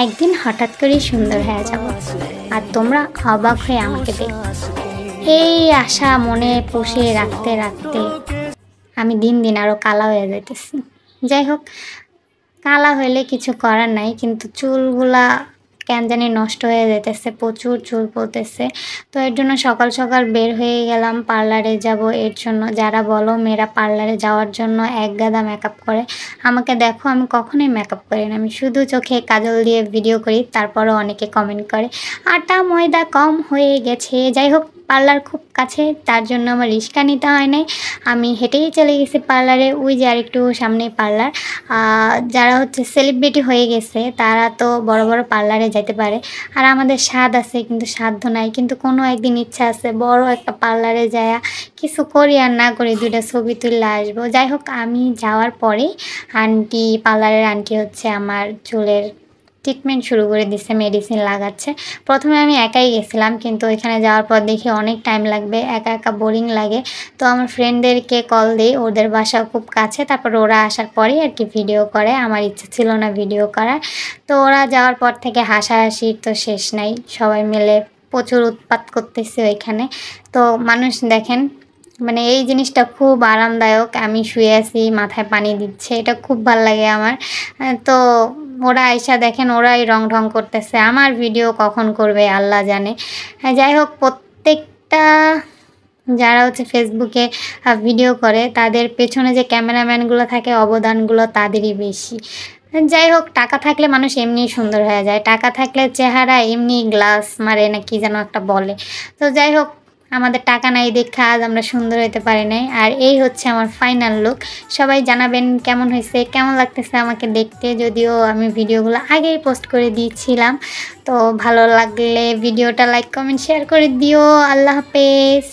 একদিন হঠাৎ করেই সুন্দর হয়ে যাব আর তোমরা অবাক হয়ে আমাকে দেখবে। এই আশা মনে পুষে রাখতে রাখতে আমি দিন দিন আরও কালা হয়ে যাইতেছি। যাই হোক, কালা হইলে কিছু করার নাই, কিন্তু চুলগুলা কেন জানি নষ্ট হয়ে যেতেছে, প্রচুর চুল পড়তেছে। তো এর জন্য সকাল সকাল বের হয়ে গেলাম পার্লারে যাব। এর জন্য যারা বলো মেয়েরা পার্লারে যাওয়ার জন্য এক গাদা মেকআপ করে, আমাকে দেখো আমি কখনোই মেকআপ করি না, আমি শুধু চোখে কাজল দিয়ে ভিডিও করি। তারপরও অনেকে কমেন্ট করে আটা ময়দা কম হয়ে গেছে। যাই হোক, পার্লার খুব কাছে, তার জন্য আমার রিক্সা নিতে হয় নাই, আমি হেঁটেই চলে গেছি পার্লারে। ওই যে আরেকটু সামনে পার্লার। যারা হচ্ছে সেলিব্রিটি হয়ে গেছে তারা তো বড় বড় পার্লারে যেতে পারে, আর আমাদের স্বাদ আছে কিন্তু সাধ্য নাই। কিন্তু কোনো একদিন ইচ্ছা আছে বড় একটা পার্লারে যায় কিছু করি আর না করি দুইটা ছবি তুলে আসবো। যাই হোক, আমি যাওয়ার পরে পার্লারের আন্টি হচ্ছে আমার চুলের ট্রিটমেন্ট শুরু করে দিচ্ছে, মেডিসিন লাগাচ্ছে। প্রথমে আমি একাই গেছিলাম, কিন্তু ওইখানে যাওয়ার পর দেখি অনেক টাইম লাগবে, একা একা বোরিং লাগে। তো আমার ফ্রেন্ডদেরকে কল দিই, ওদের বাসা খুব কাছে। তারপর ওরা আসার পরেই আর কি ভিডিও করে, আমার ইচ্ছা ছিল না ভিডিও করার। তো ওরা যাওয়ার পর থেকে হাসাহাসির তো শেষ নাই, সবাই মিলে প্রচুর উৎপাত করতেছে ওইখানে। তো মানুষ দেখেন, মানে এই জিনিসটা খুব আরামদায়ক। আমি শুয়ে আছি, মাথায় পানি দিচ্ছে, এটা খুব ভালো লাগে আমার। তো ওরা আইসা দেখেন ওরাই রং ঢং করতেছে, আমার ভিডিও কখন করবে আল্লাহ জানে। যাই হোক, প্রত্যেকটা যারা হচ্ছে ফেসবুকে ভিডিও করে তাদের পেছনে যে ক্যামেরাম্যানগুলো থাকে অবদানগুলো তাদেরই বেশি। যাই হোক, টাকা থাকলে মানুষ এমনি সুন্দর হয়ে যায়, টাকা থাকলে চেহারা এমনি গ্লাস মারে না কি যেন একটা বলে। তো যাই হোক, আমাদের টাকা নাই দেখে আজ আমরা সুন্দর হতে পারি নাই। আর এই হচ্ছে আমার ফাইনাল লুক। সবাই জানাবেন কেমন হয়েছে, কেমন লাগতেছে আমাকে দেখতে। যদিও আমি ভিডিওগুলো আগেই পোস্ট করে দিয়েছিলাম। তো ভালো লাগলে ভিডিওটা লাইক কমেন্ট শেয়ার করে দিও। আল্লাহ হাফেজ।